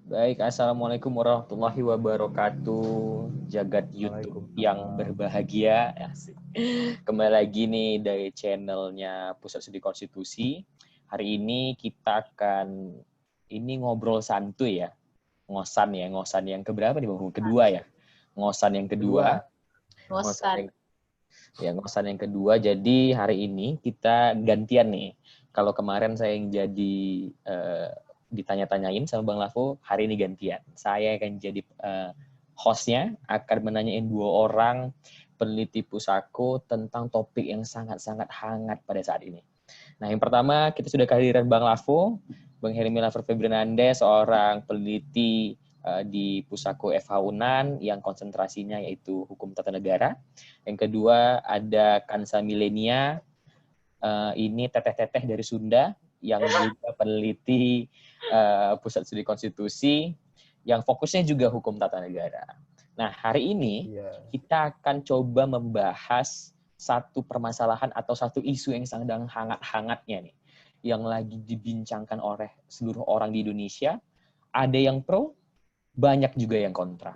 Baik, Assalamualaikum warahmatullahi wabarakatuh. Jagat YouTube yang Waalaikumsalam. berbahagia. Asik. Kembali lagi nih dari channelnya Pusat Studi Konstitusi. Hari ini kita akan ngobrol santuy ya. Ngosan yang keberapa nih Bang? Kedua ya. Ngosan yang kedua. Kedua, Ngosan ngosan yang kedua. Jadi hari ini kita gantian nih. Kalau kemarin saya yang jadi ditanya-tanyain sama Bang Lavo, hari ini gantian. Saya akan jadi hostnya, akan menanyain dua orang peneliti Pusako tentang topik yang sangat-sangat hangat pada saat ini. Nah, yang pertama kita sudah kehadiran Bang Lavo, Bang Hermi Laver Febrinande, seorang peneliti di Pusako FH Unan yang konsentrasinya yaitu hukum tata negara. Yang kedua ada Kansa Milenia, ini teteh-teteh dari Sunda yang juga peneliti Pusat Studi Konstitusi yang fokusnya juga hukum tata negara. Nah, hari ini iya. kita akan coba membahas satu permasalahan atau satu isu yang sedang hangat-hangatnya nih, yang lagi dibincangkan oleh seluruh orang di Indonesia. Ada yang pro, banyak juga yang kontra.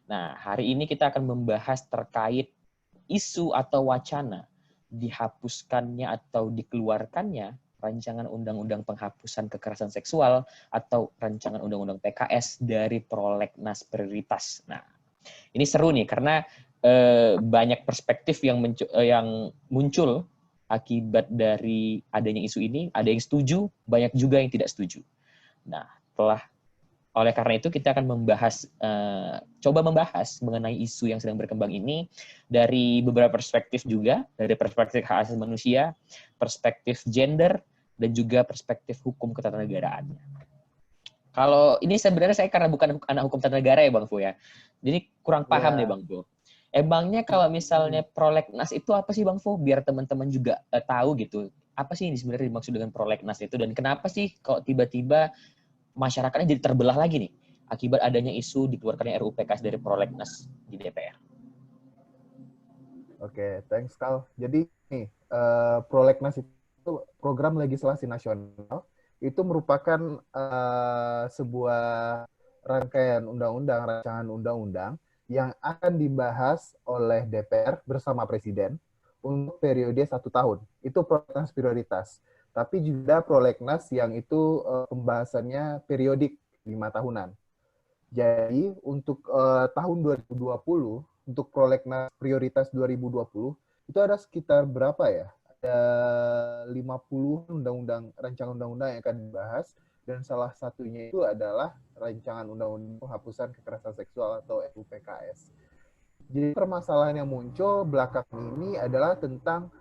Nah, hari ini kita akan membahas terkait isu atau wacana dihapuskannya atau dikeluarkannya rancangan undang-undang penghapusan kekerasan seksual atau rancangan undang-undang PKS dari prolegnas prioritas. Nah, ini seru nih karena banyak perspektif yang muncul akibat dari adanya isu ini. Ada yang setuju, banyak juga yang tidak setuju. Nah, oleh karena itu kita akan coba membahas mengenai isu yang sedang berkembang ini dari beberapa perspektif juga, dari perspektif hak asasi manusia, perspektif gender, dan juga perspektif hukum ketatanegaraan. Kalau ini sebenarnya saya karena bukan anak hukum tata negara ya Bang Fu ya, jadi kurang paham nih Ya, Bang Fu. Emangnya kalau misalnya prolegnas itu apa sih Bang Fu? Biar teman-teman juga tahu gitu. Apa sih ini sebenarnya dimaksud dengan prolegnas itu dan kenapa sih kok tiba-tiba masyarakatnya jadi terbelah lagi nih akibat adanya isu dikeluarkannya RUU PKS dari prolegnas di DPR. oke, thanks Kal. Jadi nih, prolegnas itu program legislasi nasional itu merupakan sebuah rangkaian undang-undang, rancangan undang-undang yang akan dibahas oleh DPR bersama Presiden untuk periode 1 tahun. Itu prolegnas prioritas. Tapi juga prolegnas yang itu pembahasannya periodik 5 tahunan. Jadi untuk tahun 2020, untuk prolegnas prioritas 2020, itu ada sekitar berapa ya? Ada 50 undang-undang, rancangan undang-undang yang akan dibahas, dan salah satunya itu adalah rancangan undang-undang penghapusan kekerasan seksual atau RUU PKS. Jadi permasalahan yang muncul belakangan ini adalah tentang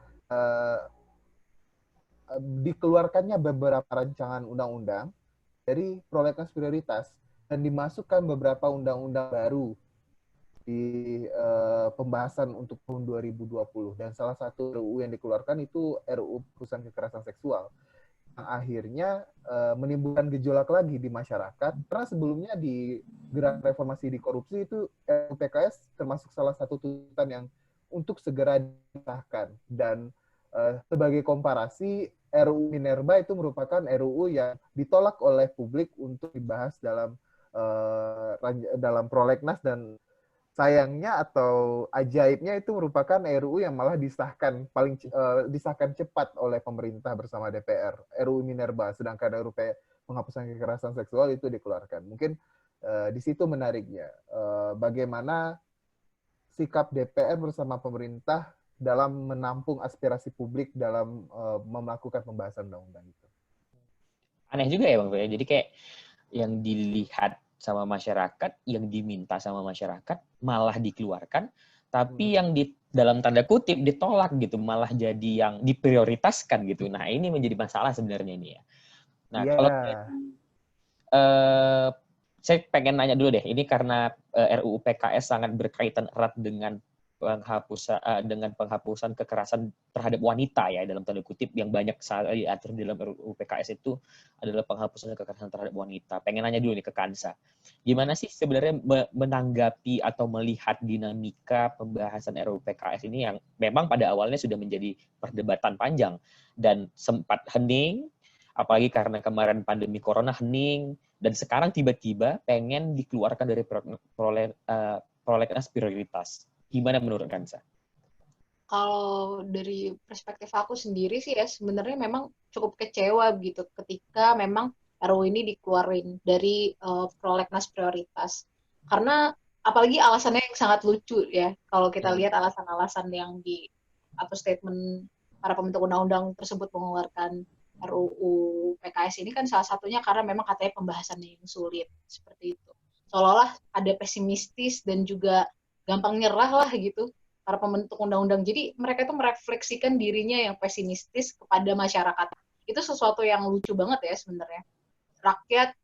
dikeluarkannya beberapa rancangan undang-undang dari prolegnas prioritas dan dimasukkan beberapa undang-undang baru di pembahasan untuk tahun 2020, dan salah satu RUU yang dikeluarkan itu RUU penghapusan kekerasan seksual yang akhirnya menimbulkan gejolak lagi di masyarakat karena sebelumnya di gerakan reformasi di korupsi itu RUU PKS termasuk salah satu tuntutan yang untuk segera disahkan. Dan sebagai komparasi, RUU Minerba itu merupakan RUU yang ditolak oleh publik untuk dibahas dalam prolegnas, dan sayangnya atau ajaibnya itu merupakan RUU yang malah disahkan cepat oleh pemerintah bersama DPR, RUU Minerba, sedangkan RUU penghapusan kekerasan seksual itu dikeluarkan. Mungkin di situ menariknya bagaimana sikap DPR bersama pemerintah dalam menampung aspirasi publik dalam melakukan pembahasan undang-undang itu. Aneh juga ya Bang ya. Jadi kayak yang dilihat sama masyarakat, yang diminta sama masyarakat malah dikeluarkan, tapi yang di dalam tanda kutip ditolak gitu, malah jadi yang diprioritaskan gitu. Nah, ini menjadi masalah sebenarnya ini ya. Nah, Iya. kalau saya pengen nanya dulu deh, ini karena RUU PKS sangat berkaitan erat dengan penghapusan kekerasan terhadap wanita ya dalam tanda kutip yang banyak diatur di dalam RUU PKS itu adalah penghapusan kekerasan terhadap wanita. Pengen nanya dulu nih ke Kansa, gimana sih sebenarnya menanggapi atau melihat dinamika pembahasan RUU PKS ini yang memang pada awalnya sudah menjadi perdebatan panjang dan sempat hening, Apalagi karena kemarin pandemi corona hening, dan sekarang tiba-tiba pengen dikeluarkan dari prolegnas prioritas. Gimana menurut Kansa? Kalau dari perspektif aku sendiri sih ya, sebenarnya memang cukup kecewa gitu ketika memang RUU ini dikeluarin dari prolegnas prioritas. Karena apalagi alasannya yang sangat lucu ya, kalau kita lihat alasan-alasan yang di atau statement para pembentuk undang-undang tersebut mengeluarkan RUU PKS ini kan salah satunya karena memang katanya pembahasannya yang sulit, seperti itu. Seolah-olah ada pesimistis dan juga gampang nyerah lah gitu para pembentuk undang-undang. Jadi mereka itu merefleksikan dirinya yang pesimistis kepada masyarakat. Itu sesuatu yang lucu banget ya sebenarnya. Rakyat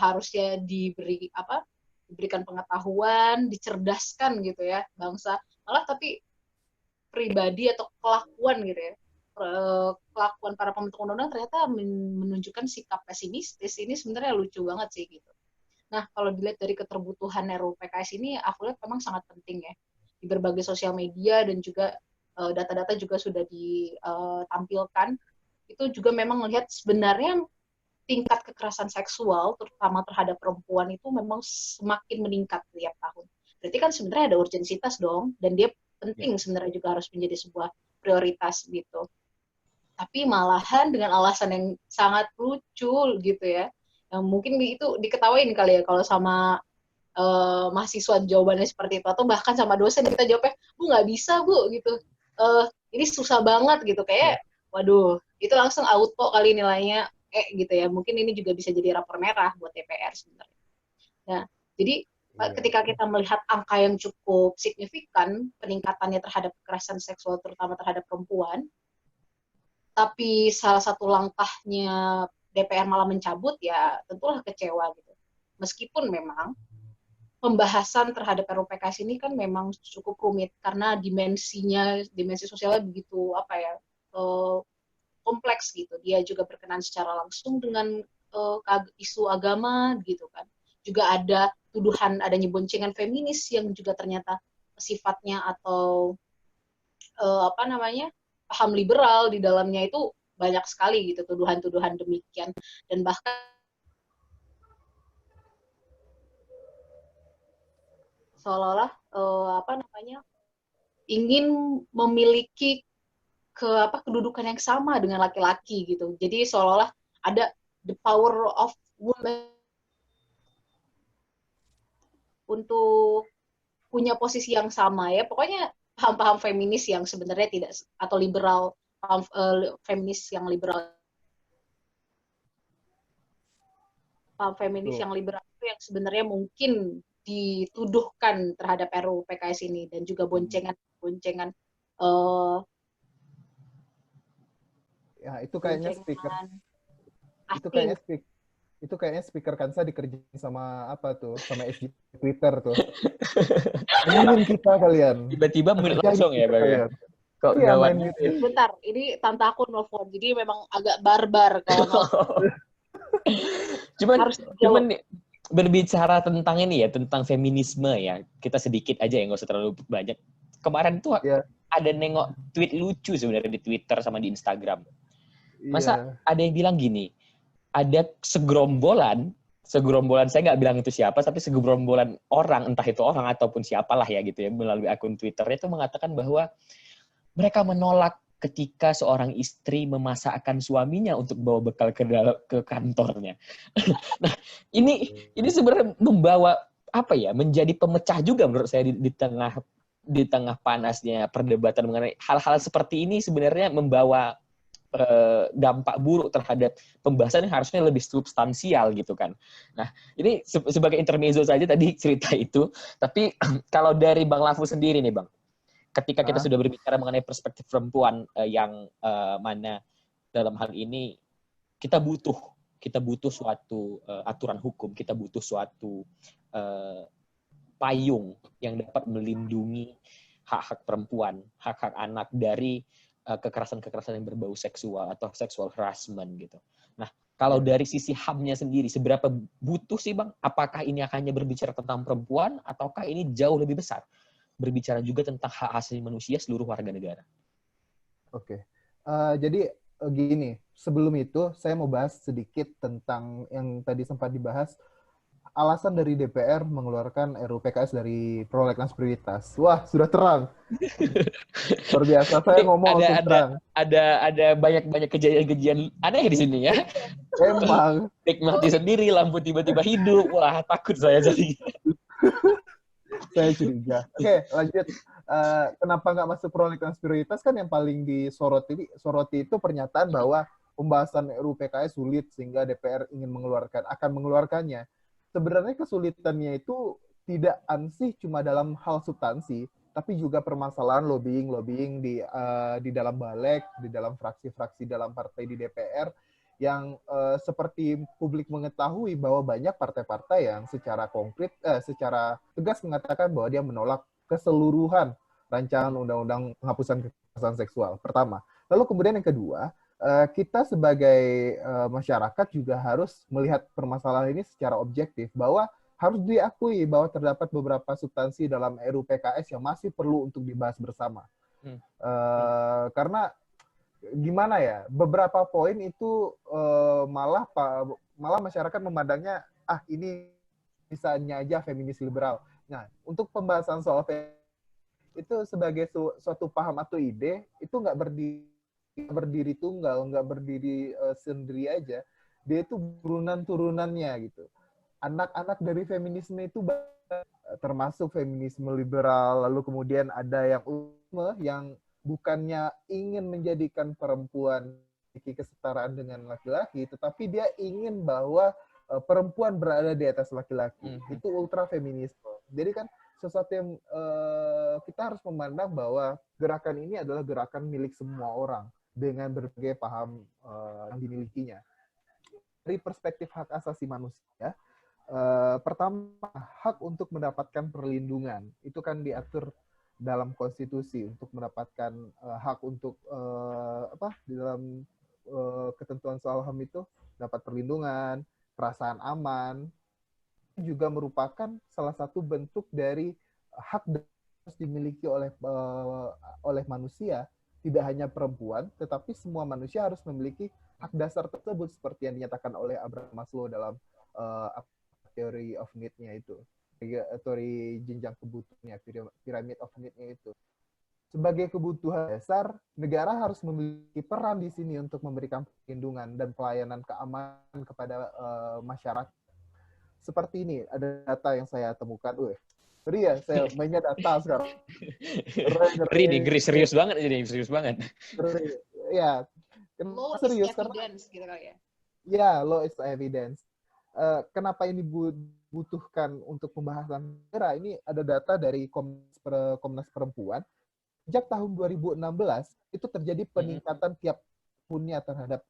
harusnya diberikan pengetahuan, dicerdaskan gitu ya bangsa. Malah tapi pribadi atau kelakuan gitu ya. Kelakuan para pembentuk undang-undang ternyata menunjukkan sikap pesimistis. Ini sebenarnya lucu banget sih gitu. Nah, kalau dilihat dari keterbutuhan RUU PKS ini, aku lihat memang sangat penting ya. Di berbagai sosial media dan juga data-data juga sudah ditampilkan, itu juga memang melihat sebenarnya tingkat kekerasan seksual, terutama terhadap perempuan itu memang semakin meningkat tiap tahun. Berarti kan sebenarnya ada urgensitas dong, dan dia penting sebenarnya juga harus menjadi sebuah prioritas gitu. Tapi malahan dengan alasan yang sangat lucu gitu ya, yang mungkin itu diketawain kali ya kalau sama mahasiswa jawabannya seperti itu, atau bahkan sama dosen kita jawabnya, Bu nggak bisa Bu gitu, ini susah banget gitu, kayak waduh itu langsung auto kali nilainya gitu ya, mungkin ini juga bisa jadi rapor merah buat DPR sebenarnya. Nah jadi ketika kita melihat angka yang cukup signifikan peningkatannya terhadap kekerasan seksual terutama terhadap perempuan, tapi salah satu langkahnya DPR malah mencabut, ya tentulah kecewa gitu. Meskipun memang pembahasan terhadap RUU PKS ini kan memang cukup rumit karena dimensi sosialnya begitu kompleks gitu. Dia juga berkenaan secara langsung dengan isu agama gitu kan. Juga ada tuduhan adanya boncengan feminis yang juga ternyata sifatnya atau paham liberal di dalamnya itu banyak sekali gitu, tuduhan-tuduhan demikian, dan bahkan seolah-olah ingin memiliki kedudukan yang sama dengan laki-laki gitu. Jadi seolah-olah ada the power of women untuk punya posisi yang sama ya. Pokoknya paham-paham feminis yang sebenarnya tidak, atau liberal, feminis yang liberal, paham feminis yang liberal itu yang sebenarnya mungkin dituduhkan terhadap RUU PKS ini, dan juga boncengan ya itu kayaknya speaker Kansa dikerjain sama apa tuh, sama SG Twitter tuh. Ingin kita kalian tiba-tiba mute langsung ya Bang ya. Kok iya, gawat gitu. Bentar, ini tante aku nelfon, jadi memang agak barbar kalau cuman berbicara tentang ini ya, tentang feminisme ya, kita sedikit aja ya, nggak usah terlalu banyak. Kemarin tuh ada nengok tweet lucu sebenarnya di Twitter sama di Instagram. Masa ada yang bilang gini, ada segerombolan, saya nggak bilang itu siapa, tapi segerombolan orang, entah itu orang ataupun siapalah ya gitu ya, melalui akun Twitternya itu mengatakan bahwa mereka menolak ketika seorang istri memasakkan suaminya untuk bawa bekal ke kantornya. Nah, ini sebenarnya membawa menjadi pemecah juga menurut saya di tengah panasnya perdebatan mengenai hal-hal seperti ini, sebenarnya membawa dampak buruk terhadap pembahasan yang harusnya lebih substansial gitu kan. Nah, ini sebagai intermezzo saja tadi cerita itu, tapi kalau dari Bang Lafu sendiri nih Bang, ketika kita sudah berbicara mengenai perspektif perempuan yang mana dalam hal ini kita butuh suatu aturan hukum, kita butuh suatu payung yang dapat melindungi hak-hak perempuan, hak-hak anak dari kekerasan-kekerasan yang berbau seksual atau sexual harassment gitu. Nah, kalau dari sisi HAM-nya sendiri, seberapa butuh sih Bang? Apakah ini hanya berbicara tentang perempuan, ataukah ini jauh lebih besar? Berbicara juga tentang hak asasi manusia seluruh warga negara. Oke. Jadi gini, sebelum itu saya mau bahas sedikit tentang yang tadi sempat dibahas, alasan dari DPR mengeluarkan RUU PKS dari prolegnas prioritas. Wah, sudah terang. Luar biasa, saya Ini ngomong ada langsung ada terang. ada banyak kejadian-kejadian aneh di sini ya. Emang, Nikmati sendiri, lampu tiba-tiba hidup. Wah, takut saya jadi. saya curiga. Oke, lanjut. Kenapa nggak masuk prolegnas prioritas? Kan yang paling soroti itu pernyataan bahwa pembahasan RUU PKS sulit sehingga DPR ingin akan mengeluarkannya. Sebenarnya kesulitannya itu tidak ansih cuma dalam hal substansi, tapi juga permasalahan lobbying di dalam balik, di dalam fraksi-fraksi dalam partai di DPR yang seperti publik mengetahui bahwa banyak partai-partai yang secara tegas mengatakan bahwa dia menolak keseluruhan rancangan undang-undang penghapusan kekerasan seksual. Pertama. Lalu kemudian yang kedua, kita sebagai masyarakat juga harus melihat permasalahan ini secara objektif, bahwa harus diakui bahwa terdapat beberapa substansi dalam RUU PKS yang masih perlu untuk dibahas bersama. Karena gimana ya, beberapa poin itu malah masyarakat memandangnya ini misalnya aja feminis liberal. Nah, untuk pembahasan soal itu sebagai suatu paham atau ide itu nggak berdiri tunggal, nggak berdiri sendiri aja. Dia itu turunan-turunannya gitu. Anak-anak dari feminisme itu termasuk feminisme liberal, lalu kemudian ada yang bukannya ingin menjadikan perempuan memiliki kesetaraan dengan laki-laki, tetapi dia ingin bahwa perempuan berada di atas laki-laki. Itu ultra feminisme. Jadi kan sesuatu yang kita harus memandang bahwa gerakan ini adalah gerakan milik semua orang dengan berbagai paham yang dimilikinya. Dari perspektif hak asasi manusia, pertama, hak untuk mendapatkan perlindungan itu kan diatur dalam konstitusi untuk mendapatkan hak untuk di dalam ketentuan soal HAM itu dapat perlindungan, perasaan aman, juga merupakan salah satu bentuk dari hak yang harus dimiliki oleh manusia, tidak hanya perempuan, tetapi semua manusia harus memiliki hak dasar tersebut seperti yang dinyatakan oleh Abraham Maslow dalam theory of need-nya itu, teori jenjang kebutuhannya, pyramid of need-nya itu. Sebagai kebutuhan dasar, negara harus memiliki peran di sini untuk memberikan perlindungan dan pelayanan keamanan kepada masyarakat. Seperti ini, ada data yang saya temukan. Ngeri ya, saya mainnya data sekarang. Ngeri nih, serius banget ini, serius banget. Ya, law serius is evidence, gitu kali ya. Ya, law is evidence. Kenapa ini dibutuhkan untuk pembahasan negara? Ini ada data dari Komnas Perempuan. Sejak tahun 2016, itu terjadi peningkatan tiap tahunnya terhadap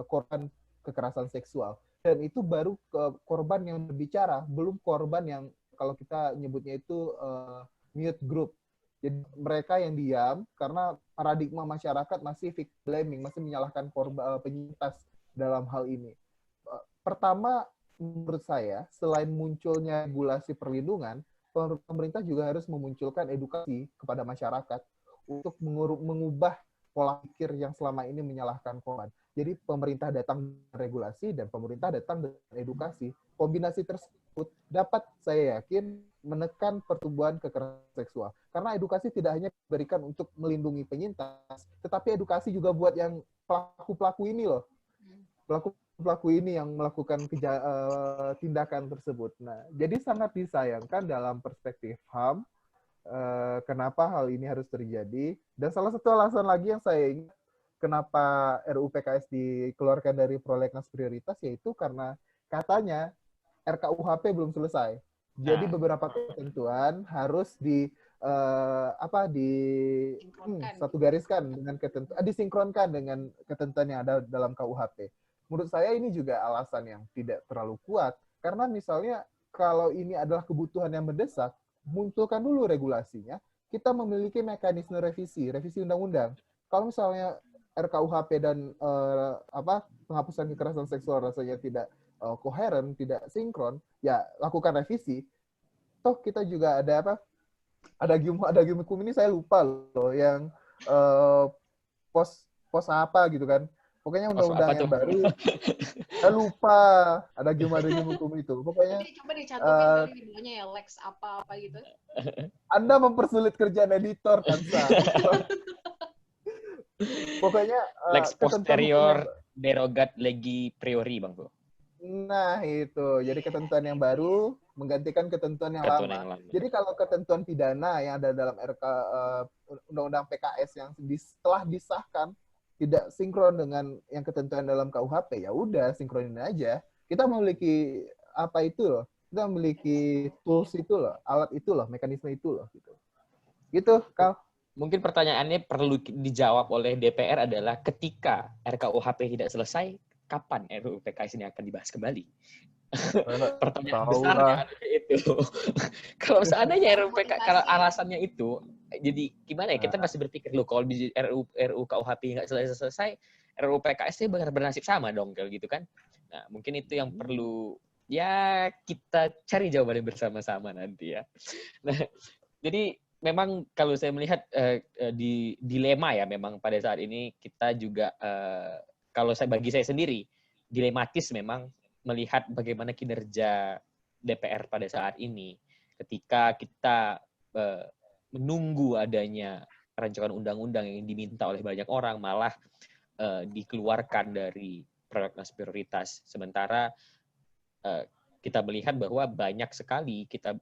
korban kekerasan seksual. Dan itu baru korban yang berbicara, belum korban yang kalau kita nyebutnya itu mute group. Jadi mereka yang diam karena paradigma masyarakat masih victim blaming, masih menyalahkan penyintas dalam hal ini. Pertama, menurut saya, selain munculnya regulasi perlindungan, pemerintah juga harus memunculkan edukasi kepada masyarakat untuk mengubah pola pikir yang selama ini menyalahkan korban. Jadi pemerintah datang dengan regulasi dan pemerintah datang dengan edukasi. Kombinasi tersebut dapat, saya yakin, menekan pertumbuhan kekerasan seksual. Karena edukasi tidak hanya diberikan untuk melindungi penyintas, tetapi edukasi juga buat yang pelaku-pelaku ini loh. Pelaku ini yang melakukan tindakan tersebut. Nah, jadi sangat disayangkan dalam perspektif HAM, kenapa hal ini harus terjadi. Dan salah satu alasan lagi yang saya ingat, kenapa RUU PKS dikeluarkan dari prolegnas prioritas, yaitu karena katanya RKUHP belum selesai. Jadi beberapa ketentuan harus satu gariskan dengan disinkronkan dengan ketentuan yang ada dalam KUHP. Menurut saya ini juga alasan yang tidak terlalu kuat, karena misalnya kalau ini adalah kebutuhan yang mendesak, munculkan dulu regulasinya, kita memiliki mekanisme revisi undang-undang. Kalau misalnya RKUHP dan penghapusan kekerasan seksual rasanya tidak koheren, tidak sinkron, ya lakukan revisi. Toh kita juga ada ada hukum ini saya lupa loh, yang pos apa gitu kan. Pokoknya Pos apa undang-undang tuh? yang baru, saya lupa ada gimana hukum itu. Pokoknya Nanti coba dicantumin eh, kali di bawahnya ya Lex apa gitu. Anda mempersulit kerjaan editor kan, Sa. Pokoknya Lex ketentuan hukum yang posterior derogat legi priori, Bang Bro. nah itu. Jadi ketentuan yang baru menggantikan ketentuan yang Ketentuan lama. yang lama. Jadi kalau ketentuan pidana yang ada dalam RK Undang-Undang PKS yang setelah disahkan tidak sinkron dengan yang ketentuan dalam KUHP, ya udah sinkronin aja. Kita memiliki apa itu loh. Kita memiliki tools itu loh, alat itu loh, mekanisme itu loh gitu. Gitu, Kal. Mungkin pertanyaannya perlu dijawab oleh DPR adalah ketika RKUHP tidak selesai, kapan RUU PKS ini akan dibahas kembali? Pertanyaan besarnya adalah itu. Kalau seandainya RUU PKS, kalau alasannya itu, jadi gimana ya? Kita masih berpikir loh, kalau di RUU KUHP nggak selesai, RUU PKS nya bernasib sama dong, kalau gitu kan? Nah, mungkin itu yang perlu ya kita cari jawabannya bersama-sama nanti ya. Nah, jadi memang kalau saya melihat di dilema ya, memang pada saat ini kita juga kalau bagi saya sendiri dilematis memang melihat bagaimana kinerja DPR pada saat ini ketika kita menunggu adanya rancangan undang-undang yang diminta oleh banyak orang malah dikeluarkan dari prolegnas prioritas, sementara kita melihat bahwa banyak sekali kita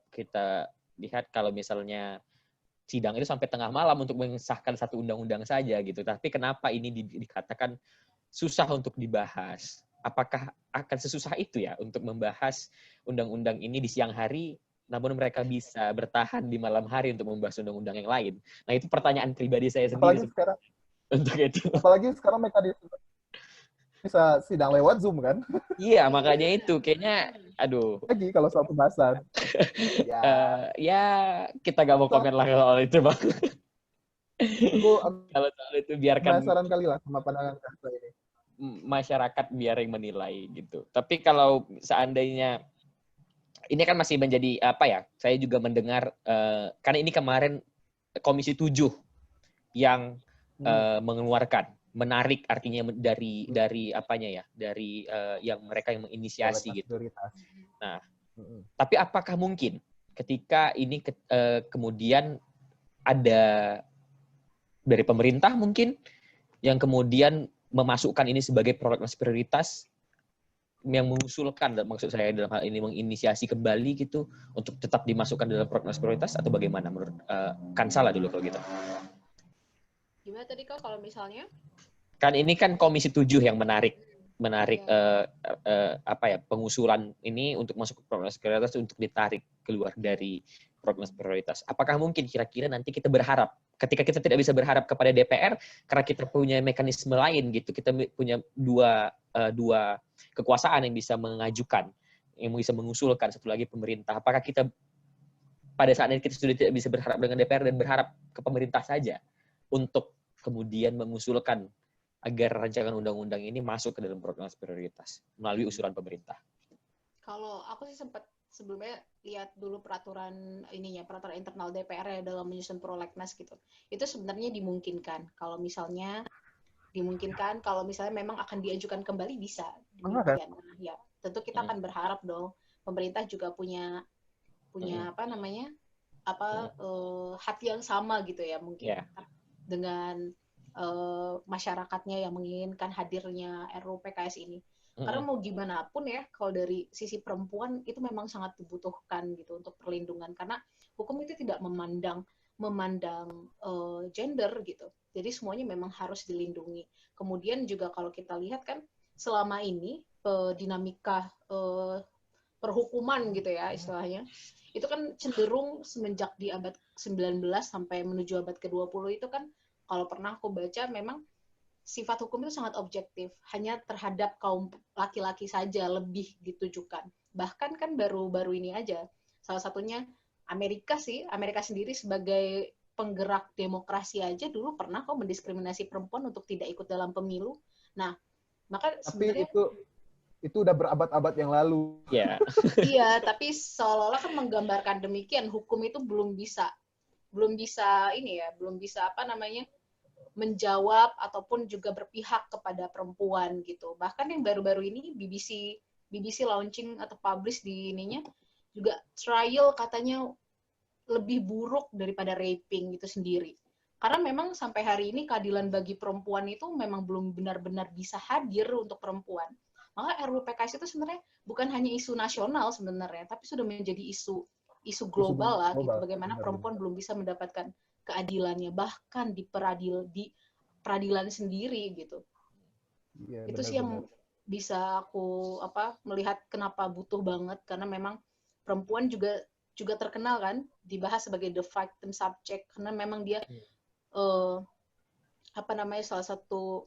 lihat kalau misalnya sidang itu sampai tengah malam untuk mengesahkan satu undang-undang saja gitu. Tapi kenapa ini dikatakan susah untuk dibahas? Apakah akan sesusah itu ya untuk membahas undang-undang ini di siang hari, namun mereka bisa bertahan di malam hari untuk membahas undang-undang yang lain? Nah, itu pertanyaan pribadi saya sendiri. Apalagi sekarang, untuk itu. Apalagi sekarang mekanisme bisa sidang lewat Zoom kan? Iya, makanya itu kayaknya, aduh. Lagi kalau soal pembahasan. Ya kita nggak mau komen lah soal itu, Bang. Kalau soal itu biarkan penasaran kali lah sama pandangan kakak ini. Masyarakat biar yang menilai gitu. Tapi kalau seandainya ini kan masih menjadi apa ya? Saya juga mendengar karena ini kemarin Komisi 7 yang mengeluarkan, menarik artinya dari apanya ya? Dari yang mereka yang menginisiasi gitu. Nah, tapi apakah mungkin ketika ini kemudian ada dari pemerintah mungkin yang kemudian memasukkan ini sebagai prolegnas prioritas, yang mengusulkan, maksud saya dalam hal ini menginisiasi kembali gitu untuk tetap dimasukkan dalam prolegnas prioritas, atau bagaimana menurut Kansala dulu kalau gitu? Gimana tadi kok kalau misalnya? Kan ini kan Komisi 7 yang menarik apa ya, pengusulan ini untuk masuk ke prolegnas prioritas untuk ditarik keluar dari prolegnas prioritas. Apakah mungkin kira-kira nanti kita berharap ketika kita tidak bisa berharap kepada DPR karena kita punya mekanisme lain gitu, kita punya dua kekuasaan yang bisa mengajukan, yang bisa mengusulkan, satu lagi pemerintah. Apakah kita pada saat ini kita sudah tidak bisa berharap dengan DPR dan berharap ke pemerintah saja untuk kemudian mengusulkan agar rancangan undang-undang ini masuk ke dalam prolegnas prioritas melalui usulan pemerintah? Kalau aku sih sempat sebelumnya lihat dulu peraturan internal DPR ya dalam menyusun prolegnas gitu. Itu sebenarnya dimungkinkan. Kalau misalnya memang akan diajukan kembali bisa. Demikian. Ya, tentu kita akan berharap dong. Pemerintah juga punya hati yang sama gitu ya mungkin dengan masyarakatnya yang menginginkan hadirnya RUU PKS ini. Karena mau gimana pun ya, kalau dari sisi perempuan itu memang sangat dibutuhkan gitu untuk perlindungan, karena hukum itu tidak memandang gender gitu. Jadi semuanya memang harus dilindungi. Kemudian juga kalau kita lihat kan selama ini dinamika perhukuman gitu ya istilahnya, itu kan cenderung semenjak di abad 19 sampai menuju abad ke-20 itu kan kalau pernah aku baca memang sifat hukum itu sangat objektif, hanya terhadap kaum laki-laki saja lebih ditujukan. Bahkan kan baru-baru ini aja, salah satunya Amerika sendiri sebagai penggerak demokrasi aja dulu pernah kok mendiskriminasi perempuan untuk tidak ikut dalam pemilu. Nah, maka sebenarnya itu udah berabad-abad yang lalu. Iya, tapi seolah-olah kan menggambarkan demikian, hukum itu belum bisa menjawab ataupun juga berpihak kepada perempuan gitu. Bahkan yang baru-baru ini BBC launching atau publish di ininya juga trial katanya lebih buruk daripada raping itu sendiri. Karena memang sampai hari ini keadilan bagi perempuan itu memang belum benar-benar bisa hadir untuk perempuan. Maka RUU PKS itu sebenarnya bukan hanya isu nasional sebenarnya, tapi sudah menjadi isu global lah gitu. Bagaimana perempuan belum bisa mendapatkan keadilannya, bahkan di peradilan sendiri gitu. Ya, itu sih yang bisa aku melihat kenapa butuh banget, karena memang perempuan juga terkenal kan dibahas sebagai the victim subject, karena memang dia salah satu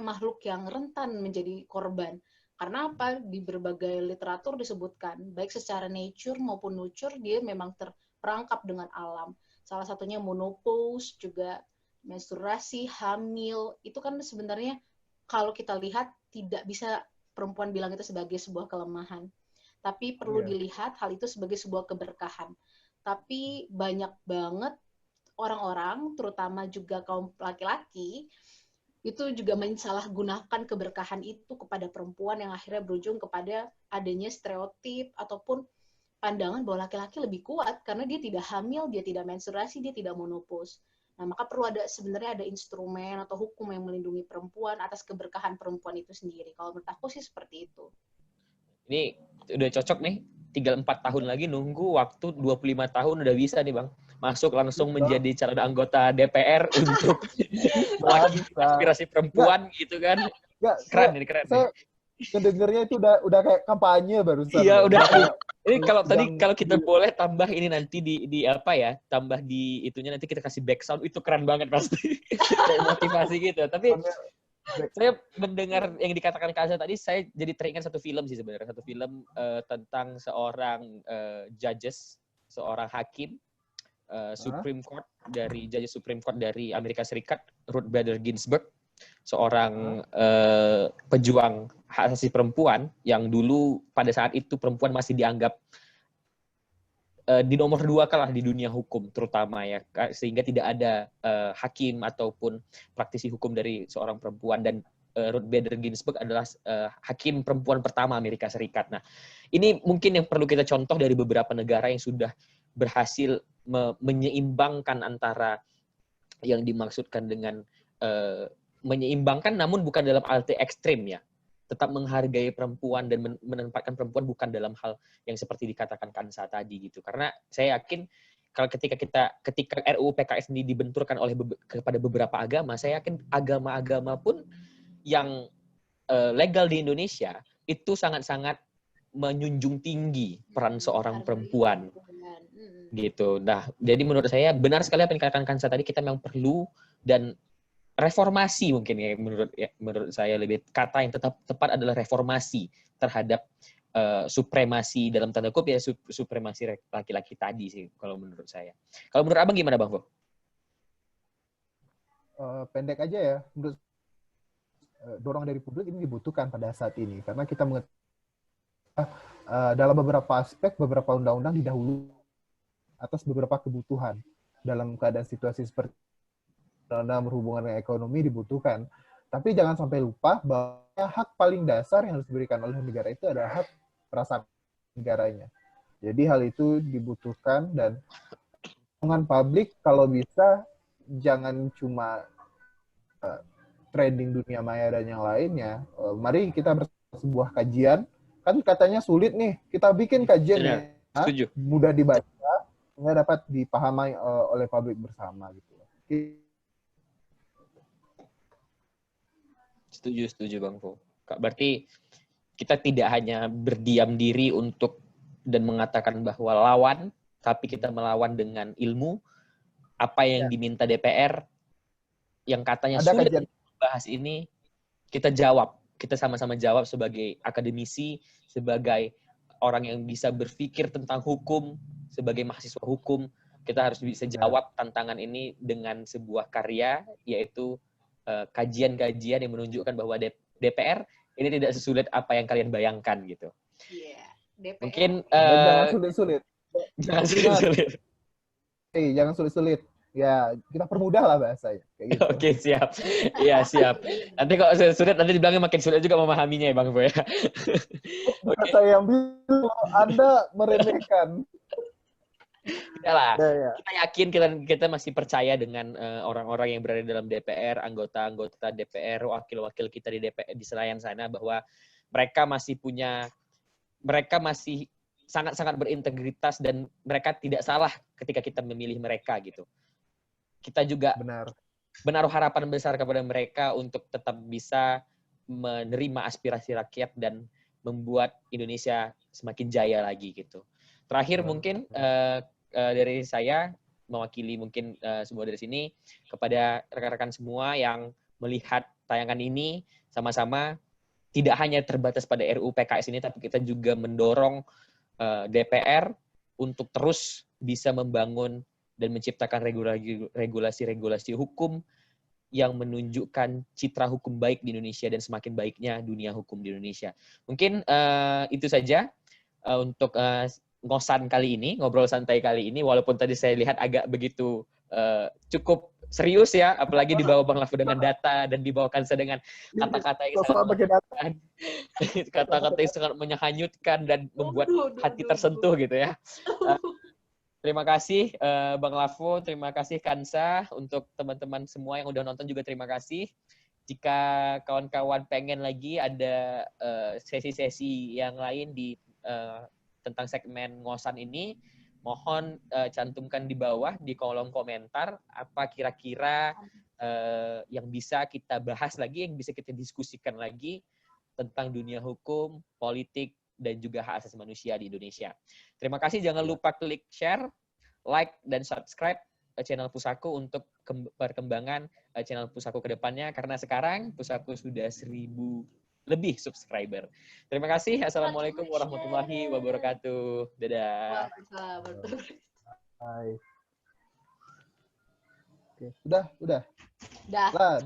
makhluk yang rentan menjadi korban. Karena apa? Di berbagai literatur disebutkan, baik secara nature maupun nurture, dia memang terperangkap dengan alam. Salah satunya menopause, juga menstruasi, hamil, itu kan sebenarnya kalau kita lihat tidak bisa perempuan bilang itu sebagai sebuah kelemahan. Tapi perlu dilihat hal itu sebagai sebuah keberkahan. Tapi banyak banget orang-orang, terutama juga kaum laki-laki, itu juga mensalahgunakan keberkahan itu kepada perempuan yang akhirnya berujung kepada adanya stereotip ataupun pandangan bahwa laki-laki lebih kuat karena dia tidak hamil, dia tidak menstruasi, dia tidak menopause. Nah, maka perlu sebenarnya ada instrumen atau hukum yang melindungi perempuan atas keberkahan perempuan itu sendiri. Kalau menurut aku sih seperti itu. Ini udah cocok nih, tinggal 4 tahun lagi nunggu waktu 25 tahun udah bisa nih Bang. Masuk langsung menjadi calon anggota DPR untuk mewakili aspirasi perempuan gitu kan. Keren. Saya kedengernya itu udah kayak kampanye barusan. Iya, udah. Ini kalau kita boleh tambah ini nanti di apa ya? Tambah di itunya nanti kita kasih back sound, itu keren banget pasti. Kayak motivasi gitu. Tapi saya mendengar yang dikatakan Kak Azza tadi, saya jadi teringat satu film sih sebenarnya. Satu film tentang seorang judges, seorang hakim Supreme Court dari Amerika Serikat, Ruth Bader Ginsburg, seorang pejuang hak asasi perempuan yang dulu pada saat itu perempuan masih dianggap di nomor 2 kalah di dunia hukum terutama ya, sehingga tidak ada hakim ataupun praktisi hukum dari seorang perempuan, dan Ruth Bader Ginsburg adalah hakim perempuan pertama Amerika Serikat. Nah, ini mungkin yang perlu kita contoh dari beberapa negara yang sudah berhasil menyeimbangkan antara yang dimaksudkan dengan menyeimbangkan namun bukan dalam arti ekstrim ya. Tetap menghargai perempuan dan menempatkan perempuan bukan dalam hal yang seperti dikatakan Kansa tadi gitu. Karena saya yakin kalau ketika RUU PKS ini dibenturkan kepada beberapa agama, saya yakin agama-agama pun yang legal di Indonesia itu sangat-sangat menjunjung tinggi peran seorang perempuan. Gitu. Nah, jadi menurut saya benar sekali apa yang dikatakan Kansa tadi, kita memang perlu dan reformasi mungkin ya menurut saya lebih kata yang tepat adalah reformasi terhadap supremasi dalam tanda kutip ya, supremasi laki-laki tadi sih kalau menurut saya. Kalau menurut Abang gimana Bang Fo? Pendek aja ya, menurut dorongan dari publik ini dibutuhkan pada saat ini karena kita mengetahui dalam beberapa aspek beberapa undang-undang didahului atas beberapa kebutuhan dalam keadaan situasi seperti dalam berhubungan dengan ekonomi dibutuhkan. Tapi jangan sampai lupa bahwa hak paling dasar yang harus diberikan oleh negara itu adalah hak perasaan negaranya. Jadi hal itu dibutuhkan, dan dengan publik kalau bisa jangan cuma trending dunia maya dan yang lainnya. Mari kita sebuah kajian, kan katanya sulit nih, kita bikin kajian ya, mudah dibaca, sehingga dapat dipahami oleh publik bersama gitu. Setuju Bang Fo. Berarti kita tidak hanya berdiam diri untuk dan mengatakan bahwa lawan, tapi kita melawan dengan ilmu. Apa yang diminta DPR, yang katanya sulit membahas ini, kita jawab. Kita sama-sama jawab sebagai akademisi, sebagai orang yang bisa berpikir tentang hukum, sebagai mahasiswa hukum, kita harus bisa jawab tantangan ini dengan sebuah karya, yaitu kajian-kajian yang menunjukkan bahwa DPR ini tidak sesulit apa yang kalian bayangkan gitu. Iya, DPR. Mungkin jangan sulit-sulit. Jangan sulit-sulit. Jangan sulit-sulit. ya kita permudah lah bahasanya kayak gitu. Oke, siap. Iya, siap. Nanti kalau sulit, nanti dibilangnya makin sulit juga memahaminya ya, Bang Bo ya. Bukan Oke, saya yang bilang, Anda meremehkan. ya lah. Ya, ya. Kita yakin, kita masih percaya dengan orang-orang yang berada dalam DPR, anggota-anggota DPR, wakil-wakil kita di DPR di Senayan sana, bahwa mereka masih sangat-sangat berintegritas dan mereka tidak salah ketika kita memilih mereka gitu. Kita juga Benar. menaruh harapan besar kepada mereka untuk tetap bisa menerima aspirasi rakyat dan membuat Indonesia semakin jaya lagi gitu. Terakhir mungkin dari saya mewakili mungkin semua dari sini kepada rekan-rekan semua yang melihat tayangan ini, sama-sama tidak hanya terbatas pada RUU PKS ini, tapi kita juga mendorong DPR untuk terus bisa membangun dan menciptakan regulasi-regulasi hukum yang menunjukkan citra hukum baik di Indonesia dan semakin baiknya dunia hukum di Indonesia. Mungkin itu saja untuk ngosan kali ini, ngobrol santai kali ini, walaupun tadi saya lihat agak begitu cukup serius ya, apalagi dibawa Bang Lafo dengan data dan dibawakan saya dengan kata-kata yang kata-kata yang sangat menyahanyutkan dan membuat hati tersentuh gitu ya. Terima kasih Bang Lafo, terima kasih Kansa, untuk teman-teman semua yang udah nonton juga terima kasih. Jika kawan-kawan pengen lagi ada sesi-sesi yang lain di tentang segmen ngosan ini, mohon cantumkan di bawah di kolom komentar apa kira-kira yang bisa kita bahas lagi, yang bisa kita diskusikan lagi tentang dunia hukum, politik, dan juga hak asasi manusia di Indonesia. Terima kasih, jangan lupa klik share, like, dan subscribe channel Pusaku untuk perkembangan channel Pusaku ke depannya, karena sekarang Pusaku sudah 1000 lebih subscriber. Terima kasih. Assalamualaikum warahmatullahi wabarakatuh. Dadah. Hai. Oke, udah. Dah. Lah.